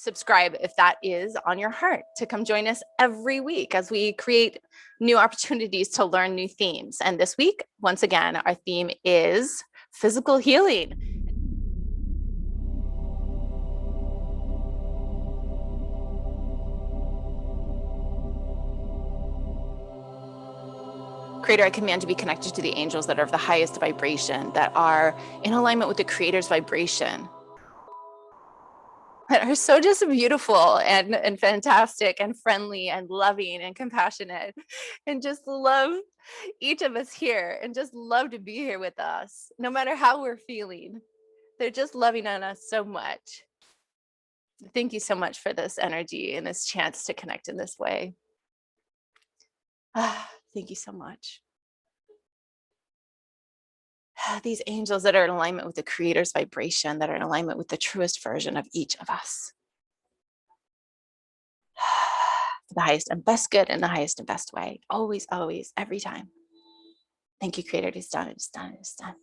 subscribe if that is on your heart, to come join us every week as we create new opportunities to learn new themes. And this week, once again, our theme is physical healing. Creator, I command to be connected to the angels that are of the highest vibration, that are in alignment with the Creator's vibration, that are so just beautiful and fantastic and friendly and loving and compassionate, and just love each of us here and just love to be here with us, no matter how we're feeling. They're just loving on us so much. Thank you so much for this energy and this chance to connect in this way. Thank you so much. These angels that are in alignment with the Creator's vibration, that are in alignment with the truest version of each of us. For the highest and best good in the highest and best way. Always, always, every time. Thank you, Creator. It's done, it's done, it's done.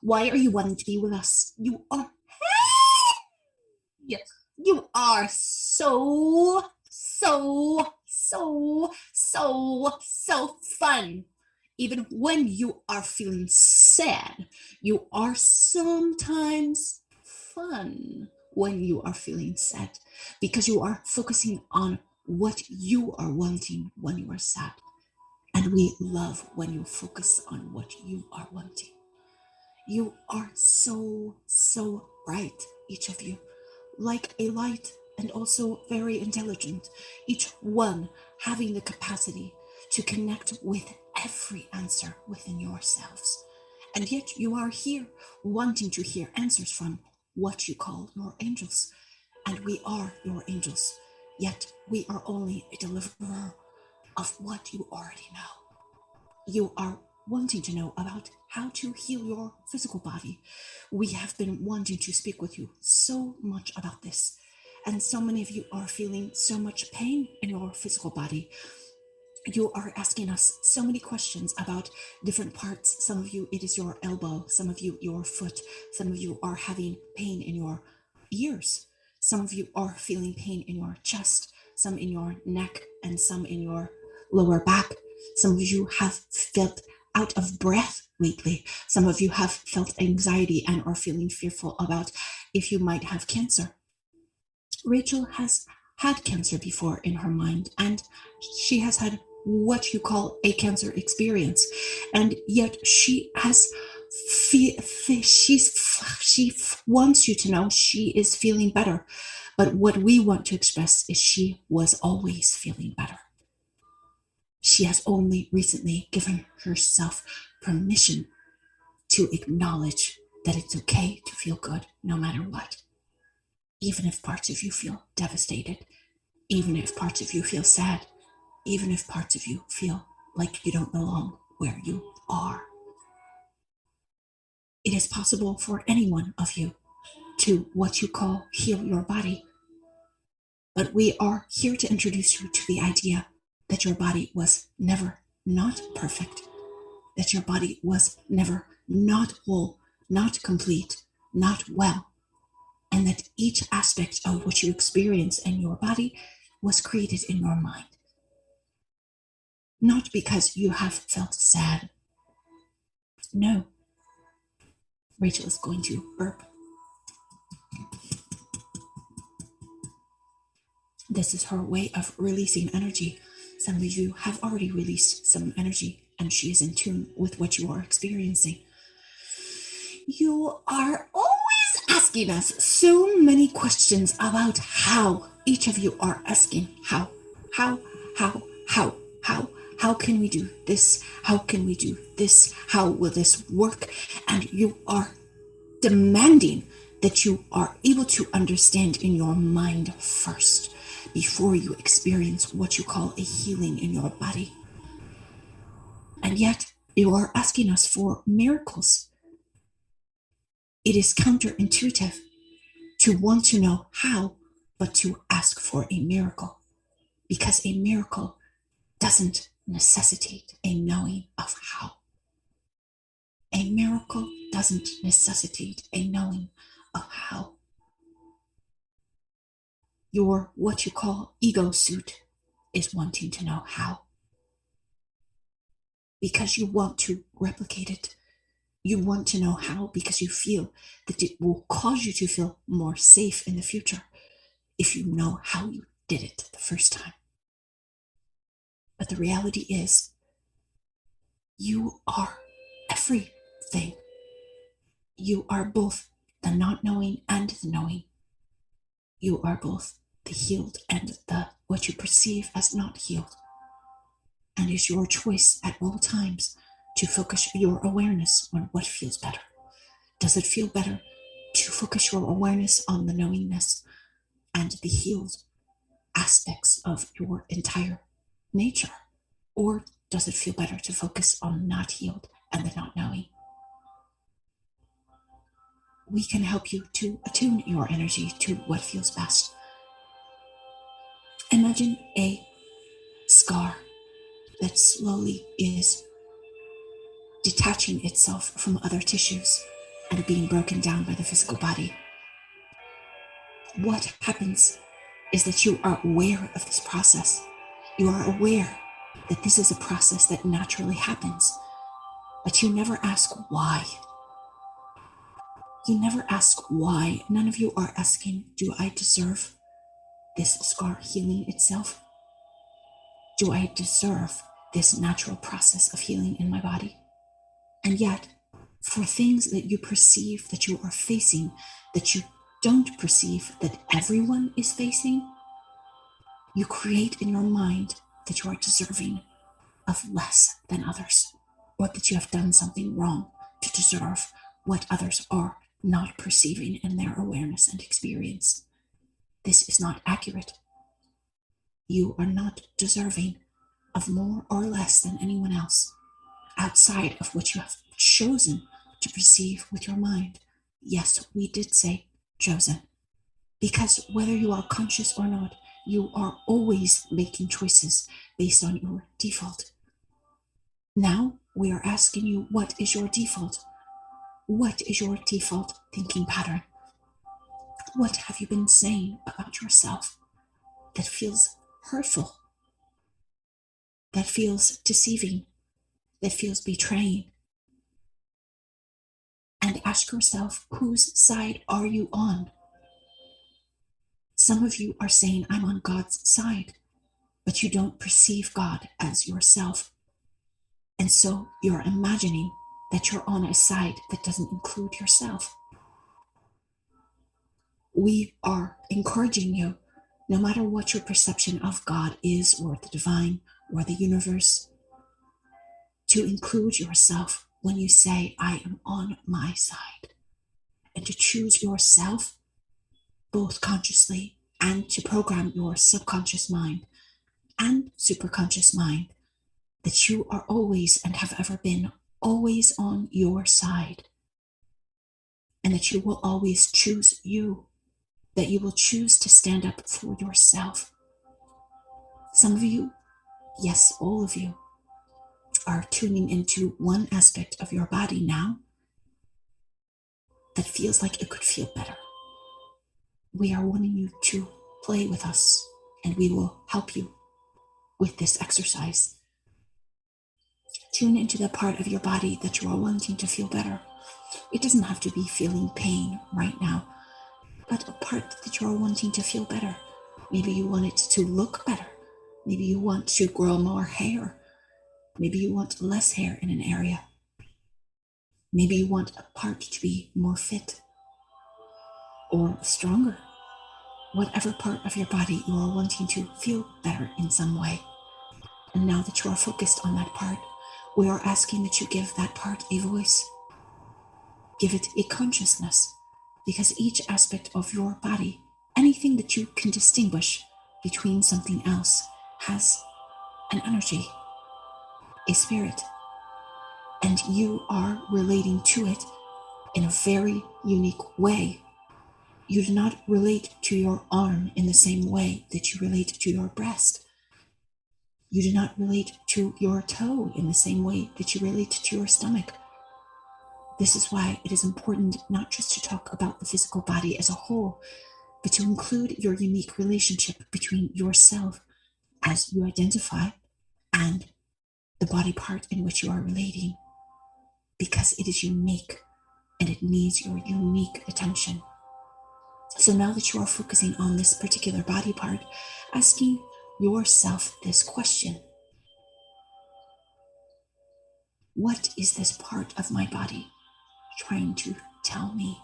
Why are you wanting to be with us? You are... Yes, you are so fun. Even when you are feeling sad, you are sometimes fun when you are feeling sad, because you are focusing on what you are wanting when you are sad. And we love when you focus on what you are wanting. You are so bright, each of you, like a light, and also very intelligent, each one having the capacity to connect with every answer within yourselves. And yet you are here wanting to hear answers from what you call your angels. And we are your angels, yet we are only a deliverer of what you already know. You are wanting to know about how to heal your physical body. We have been wanting to speak with you so much about this, and so many of you are feeling so much pain in your physical body. You are asking us so many questions about different parts. Some of you, it is your elbow. Some of you, your foot. Some of you are having pain in your ears. Some of you are feeling pain in your chest, some in your neck, and some in your lower back. Some of you have felt out of breath lately. Some of you have felt anxiety and are feeling fearful about if you might have cancer. Rachel has had cancer before in her mind, and she has had what you call a cancer experience, and yet she has she wants you to know she is feeling better. But what we want to express is she was always feeling better. She has only recently given herself permission to acknowledge that it's okay to feel good no matter what. Even if parts of you feel devastated, even if parts of you feel sad, even if parts of you feel like you don't belong where you are. It is possible for any one of you to what you call heal your body. But we are here to introduce you to the idea that your body was never not perfect, that your body was never not whole, not complete, not well, and that each aspect of what you experience in your body was created in your mind. Not because you have felt sad. No. Rachel is going to burp. This is her way of releasing energy. Some of you have already released some energy, and she is in tune with what you are experiencing. You are always asking us so many questions about how. Each of you are asking how can we do this? How can we do this? How will this work? And you are demanding that you are able to understand in your mind first before you experience what you call a healing in your body. And yet you are asking us for miracles. It is counterintuitive to want to know how, but to ask for a miracle, because a miracle doesn't necessitate a knowing of how. A miracle doesn't necessitate a knowing of how. Your what you call ego suit is wanting to know how. Because you want to replicate it. You want to know how because you feel that it will cause you to feel more safe in the future if you know how you did it the first time. But the reality is, you are everything. You are both the not knowing and the knowing. You are both the healed and the what you perceive as not healed. And it's your choice at all times to focus your awareness on what feels better. Does it feel better to focus your awareness on the knowingness and the healed aspects of your entire nature? Or does it feel better to focus on not healed and the not knowing? We can help you to attune your energy to what feels best. Imagine a scar that slowly is detaching itself from other tissues and being broken down by the physical body. What happens is that you are aware of this process. You are aware that this is a process that naturally happens, but you never ask why. You never ask why. None of you are asking, do I deserve this scar healing itself? Do I deserve this natural process of healing in my body? And yet, for things that you perceive that you are facing, that you don't perceive that everyone is facing, you create in your mind that you are deserving of less than others, or that you have done something wrong to deserve what others are not perceiving in their awareness and experience. This is not accurate. You are not deserving of more or less than anyone else outside of what you have chosen to perceive with your mind. Yes, we did say chosen, because whether you are conscious or not, you are always making choices based on your default. Now we are asking you, what is your default? What is your default thinking pattern? What have you been saying about yourself that feels hurtful, that feels deceiving, that feels betraying? And ask yourself, whose side are you on? Some of you are saying, I'm on God's side, but you don't perceive God as yourself. And so you're imagining that you're on a side that doesn't include yourself. We are encouraging you, no matter what your perception of God is, or the divine, or the universe, to include yourself when you say, I am on my side, and to choose yourself both consciously and to program your subconscious mind and superconscious mind that you are always and have ever been always on your side, and that you will always choose you, that you will choose to stand up for yourself. Some of you, yes, all of you, are tuning into one aspect of your body now that feels like it could feel better. We are wanting you to play with us, and we will help you with this exercise. Tune into the part of your body that you are wanting to feel better. It doesn't have to be feeling pain right now, but a part that you are wanting to feel better. Maybe you want it to look better. Maybe you want to grow more hair. Maybe you want less hair in an area. Maybe you want a part to be more fit or stronger. Whatever part of your body you are wanting to feel better in some way. And now that you are focused on that part, we are asking that you give that part a voice. Give it a consciousness, because each aspect of your body, anything that you can distinguish between something else, has an energy, a spirit, and you are relating to it in a very unique way. You do not relate to your arm in the same way that you relate to your breast. You do not relate to your toe in the same way that you relate to your stomach. This is why it is important not just to talk about the physical body as a whole, but to include your unique relationship between yourself as you identify and the body part in which you are relating, because it is unique and it needs your unique attention. So now that you are focusing on this particular body part, asking yourself this question: what is this part of my body trying to tell me?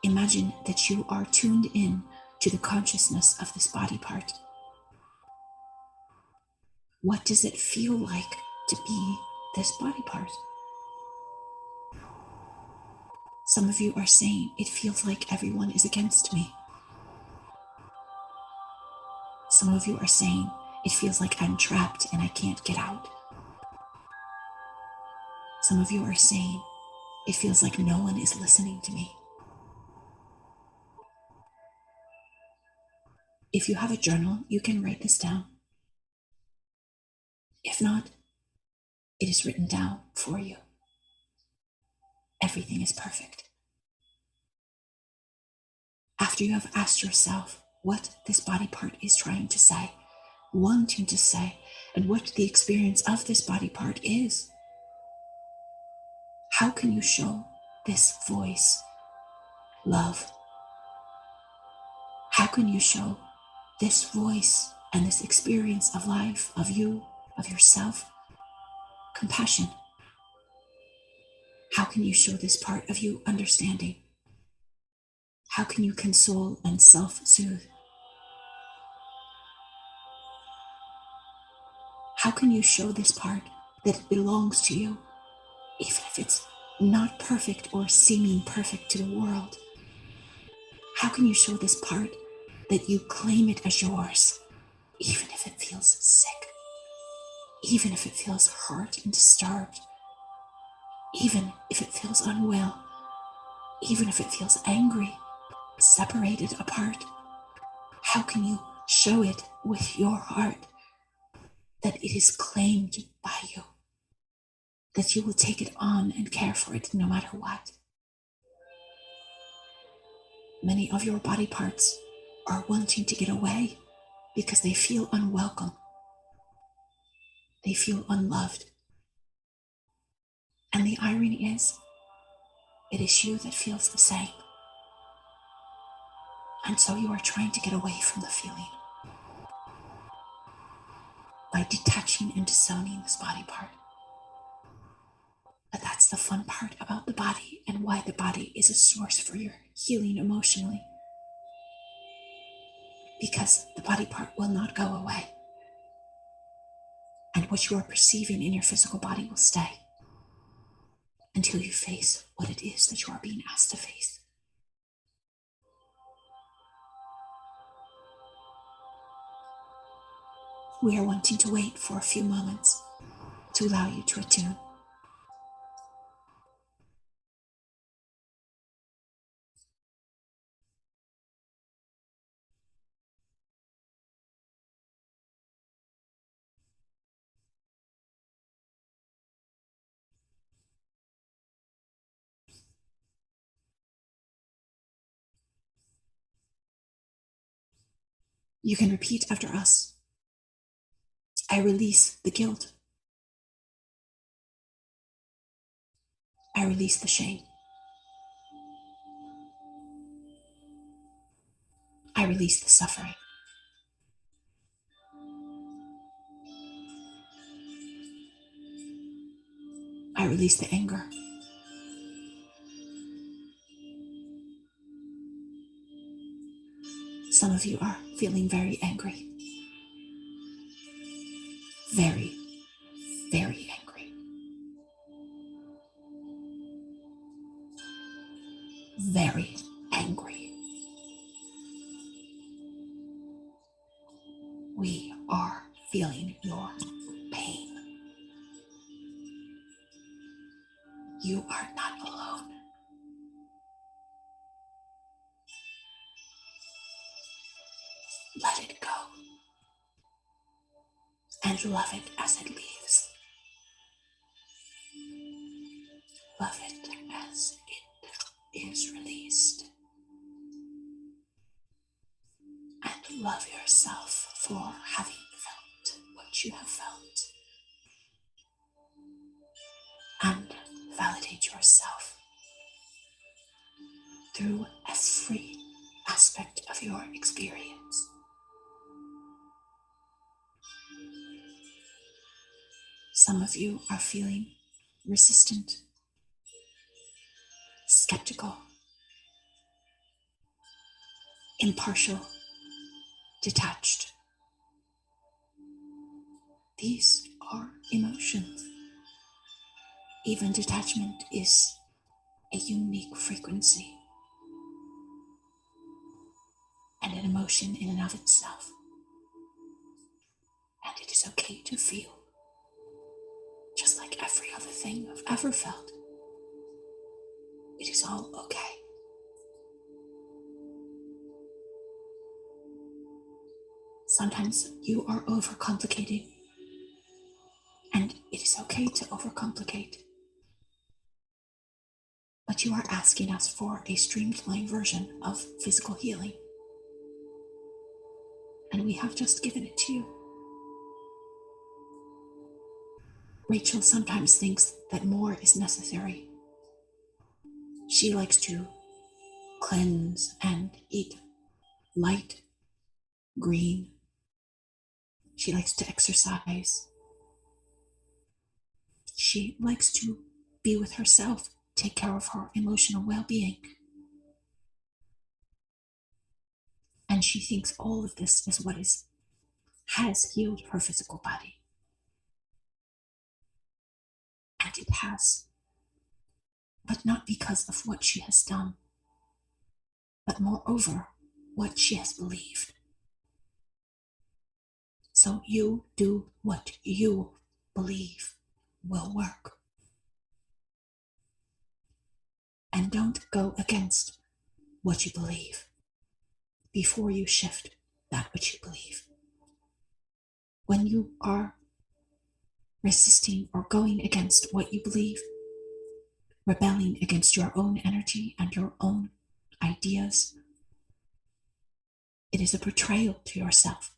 Imagine that you are tuned in to the consciousness of this body part. What does it feel like to be this body part? Some of you are saying, it feels like everyone is against me. Some of you are saying, it feels like I'm trapped and I can't get out. Some of you are saying, it feels like no one is listening to me. If you have a journal, you can write this down. If not, it is written down for you. Everything is perfect. After you have asked yourself what this body part is trying to say, wanting to say, and what the experience of this body part is, how can you show this voice love? How can you show this voice and this experience of life, of you, of yourself, compassion? How can you show this part of you understanding? How can you console and self-soothe? How can you show this part that it belongs to you, even if it's not perfect or seeming perfect to the world? How can you show this part that you claim it as yours, even if it feels sick, even if it feels hurt and disturbed, even if it feels unwell, even if it feels angry, separated apart? How can you show it with your heart that it is claimed by you, that you will take it on and care for it no matter what? Many of your body parts are wanting to get away because they feel unwelcome. They feel unloved. And the irony is, it is you that feels the same. And so you are trying to get away from the feeling by detaching and disowning this body part. But that's the fun part about the body and why the body is a source for your healing emotionally. Because the body part will not go away. And what you are perceiving in your physical body will stay until you face what it is that you are being asked to face. We are wanting to wait for a few moments to allow you to attune. You can repeat after us. I release the guilt. I release the shame. I release the suffering. I release the anger. Some of you are feeling very angry. Very, very angry. Very angry. We are feeling your pain. You are not alone. Let it go. and love it as it leaves. Love it as it is released. And love yourself for having felt what you have felt. And validate yourself through every aspect of your experience. Some of you are feeling resistant, skeptical, impartial, detached. These are emotions. Even detachment is a unique frequency and an emotion in and of itself. And it is okay to feel, just like every other thing I've ever felt. It is all okay. Sometimes you are overcomplicating, and it is okay to overcomplicate. But you are asking us for a streamlined version of physical healing. And we have just given it to you. Rachel sometimes thinks that more is necessary. She likes to cleanse and eat light, green. She likes to exercise. She likes to be with herself, take care of her emotional well-being. And she thinks all of this is what has healed her physical body. And it has. But not because of what she has done, but moreover, what she has believed. So you do what you believe will work. And don't go against what you believe before you shift that which you believe. When you are resisting or going against what you believe, rebelling against your own energy and your own ideas, it is a betrayal to yourself.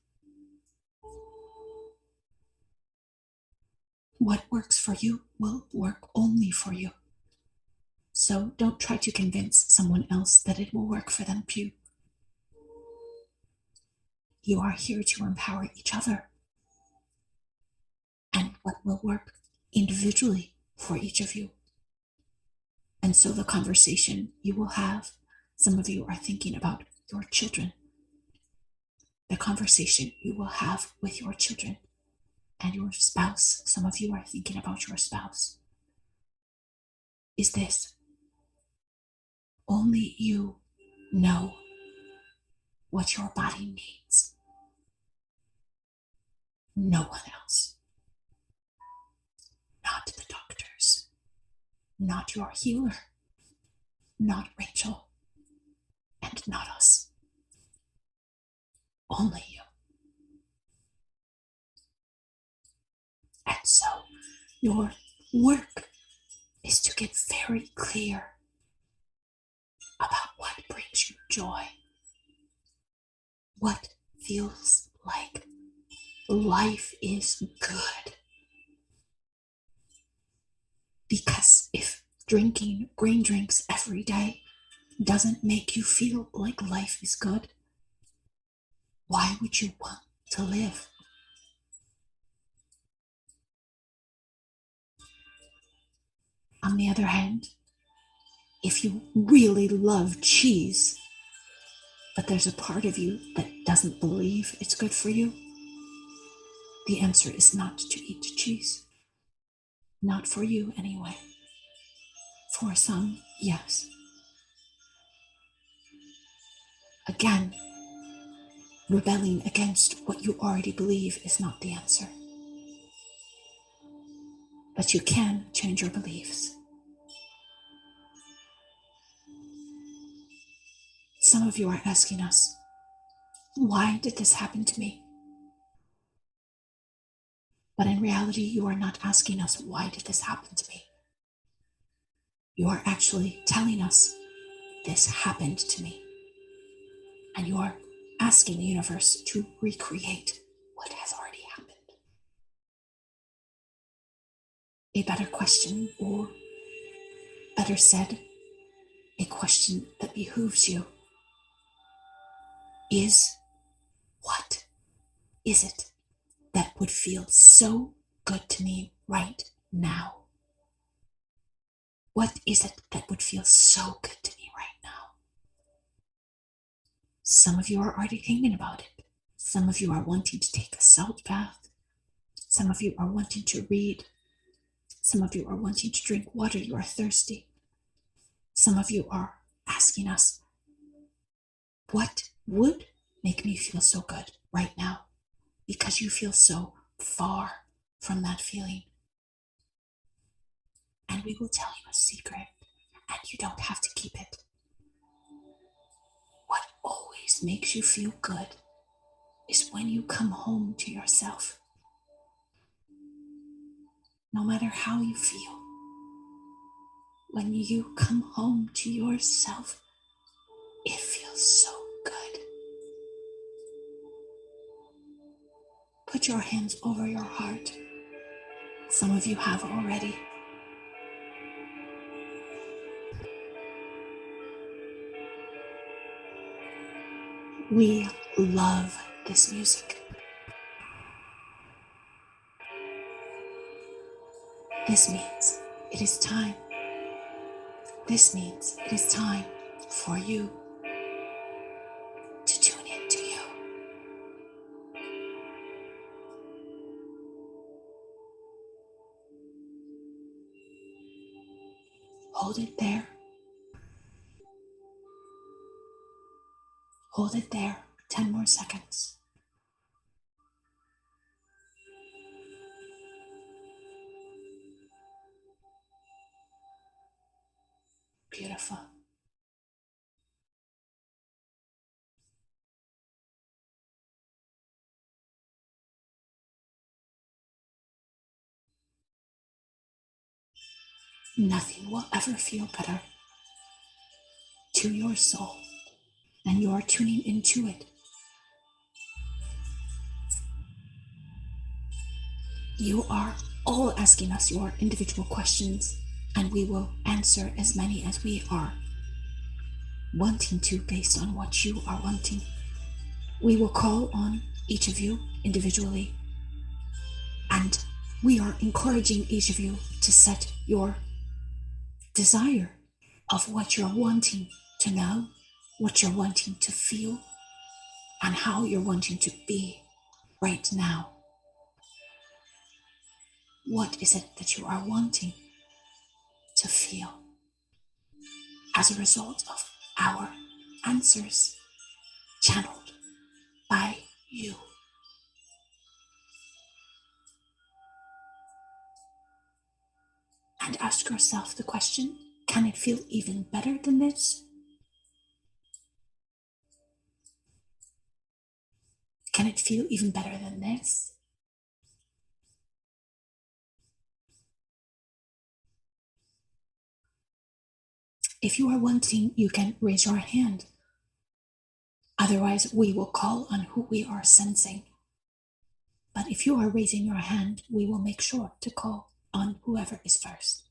What works for you will work only for you. So don't try to convince someone else that it will work for them too. You are here to empower each other. And what will work individually for each of you. And so the conversation you will have, some of you are thinking about your children. The conversation you will have with your children and your spouse, some of you are thinking about your spouse, is this: only you know what your body needs. No one else. Not the doctors. Not your healer. Not Rachel. And not us. Only you. And so your work is to get very clear about what brings you joy. What feels like life is good. Because if drinking green drinks every day doesn't make you feel like life is good, why would you want to live? On the other hand, if you really love cheese, but there's a part of you that doesn't believe it's good for you, the answer is not to eat cheese. Not for you, anyway. For some, yes. Again, rebelling against what you already believe is not the answer. But you can change your beliefs. Some of you are asking us, why did this happen to me? But in reality, you are not asking us, why did this happen to me? You are actually telling us, this happened to me. And you are asking the universe to recreate what has already happened. A better question, or better said, a question that behooves you, is what is it that would feel so good to me right now? What is it that would feel so good to me right now? Some of you are already thinking about it. Some of you are wanting to take a salt bath. Some of you are wanting to read. Some of you are wanting to drink water. You are thirsty. Some of you are asking us, what would make me feel so good right now? Because you feel so far from that feeling. And we will tell you a secret, and you don't have to keep it. What always makes you feel good is when you come home to yourself. No matter how you feel, when you come home to yourself, it feels so good. Put your hands over your heart. Some of you have already. We love this music. This means it is time. This means it is time for you to tune into you. Hold it there. Hold it there 10 more seconds. Beautiful. Nothing will ever feel better to your soul than you are tuning into it. You are all asking us your individual questions, and we will answer as many as we are wanting to based on what you are wanting. We will call on each of you individually, and we are encouraging each of you to set your desire of what you're wanting to know, what you're wanting to feel, and how you're wanting to be right now. What is it that you are wanting to feel as a result of our answers channeled by you? And ask yourself the question, can it feel even better than this? Can it feel even better than this? If you are wanting, you can raise your hand. Otherwise, we will call on who we are sensing. But if you are raising your hand, we will make sure to call on whoever is first.